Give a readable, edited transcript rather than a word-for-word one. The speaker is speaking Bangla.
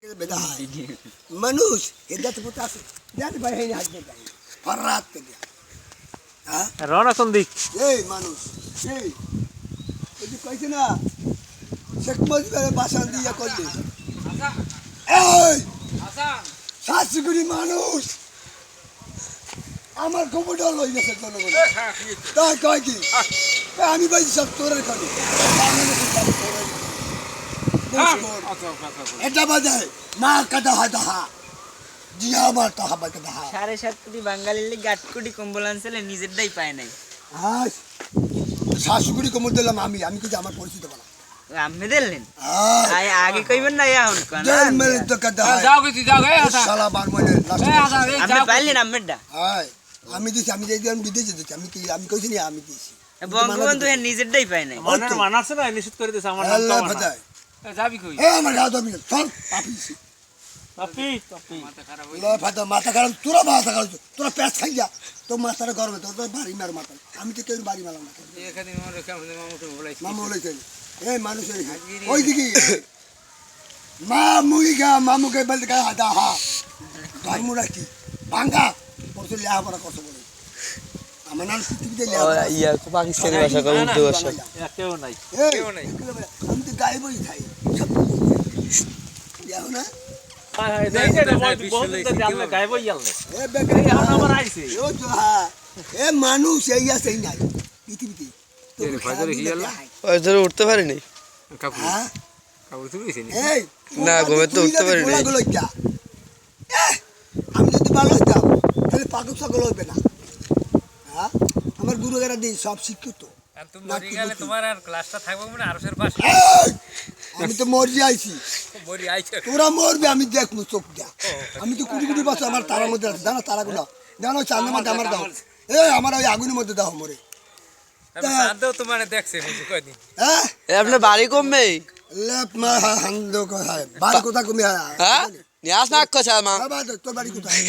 বেদা মানুষ এদাতে পুত আছে জানি ভাই হইনি হাত দেয় ফরাত কে হ্যাঁ রওনা কোন দিক এই মানুষ এই এই কইছে না শেখ মুজিবের ভাষণ দিয়া করলি এই হাসান শাসগুড়ি মানুষ আমার খবরটা লই গেছে জনগণ তাই কয় কি আমি ভাই সব তোরের খালি এটা বাজায় মা কাটা হাতা জিয়া আমার তো হাবা কাটা ৭.৫ কোটি বাঙালির লাগি ৮ কোটি কম্বল আনছিলে নিজেরটাই পায় নাই হ্যাঁ শাশুড়ি কমর দিলাম আমি কিছু আমার পরিচিত বলা আমি দিলেন আগে কইবেন না এখন কোন মেরে তো কাটা যাও গেছি যাও গে শালা বার মনে লাস্ট আপনি পাইলেন আমেরটা হ্যাঁ আমি দিছি আমি যাই আমি বিদেশে দিছি আমি কইছি না আমি দিছি বঙ্গবন্ধু এর নিজেরটাই পায় নাই মানাছে না নিশ্চিত করে দিছে আমার আল্লাহ নাম ফাদাই যাবি কই এ আমার গাও তুমি চল পাপিছি পাপি মাথা খারাপ আল্লাহ ফাদা মাথা খারাপ তোরা মাথা খারাপ তোরা পেট খাই যা তো মাথাটা গরমে তো বাড়ি মার মাথা আমি তো কেউ বাড়ি মারলাম না এখানে মনে কেমন মামুকে বলাইছি মামু বলেছে এই মানুষের ওই দিকে মা মুইগা মামুকে বলতে গা হাদা হা ধর্ম রাখি ভাঙ্গা পরশু লিয়া পড়া কষ্ট বলে আমার নাম পৃথিবীতে লিয়া ইয়া পাকিস্তানি ভাষা কম উর্দু ভাষা কেউ নাই কেউ নাই। আমি তো গাইবই খাই যাও না হাই হাই দেখে না বহুত জানলে গায়ব ইয়ালনে এ বেকারি এখন আবার আইছে ও জোহা এ মানুষ এই আছে নাই পৃথিবীতে এর ফায়দা কি হলো? ওই ধরে উঠতে পারিনি কাপড় হ্যাঁ কাপড় তুলিছি নি এই না, ঘুমে তো উঠতে পারিনি। আমি যদি ভালো হইতাম তাহলে পাগল ছাগল হইবে না হ্যাঁ আমার গুরুগারা দিই সব শিক্ষিত আর তুমি মরি গেলে তোমার আর ক্লাসটা থাকবে মানে আরশের পাশে এই, আমি তো মরজি আইছি মরি আইছে তোরা মরবে আমি দেখবো চোখ দিয়া আমি তো কুড়ি কুড়ি বছর আমার তারার মধ্যে আছে জানো তারাগুলো জানো চাঁদের মধ্যে আমার দাও এই আমার ওই আগুনের মধ্যে দাও মরে আমি সাদও তোমার দেখছে বুঝি কয়দিন হ্যাঁ এ আপনার বাড়ি কমবে লেপ মা হান্দ কোথায় বাড়ি কোথায় কমে হ্যাঁ নিয়াস না কথা মা তোর বাড়ি কোথায়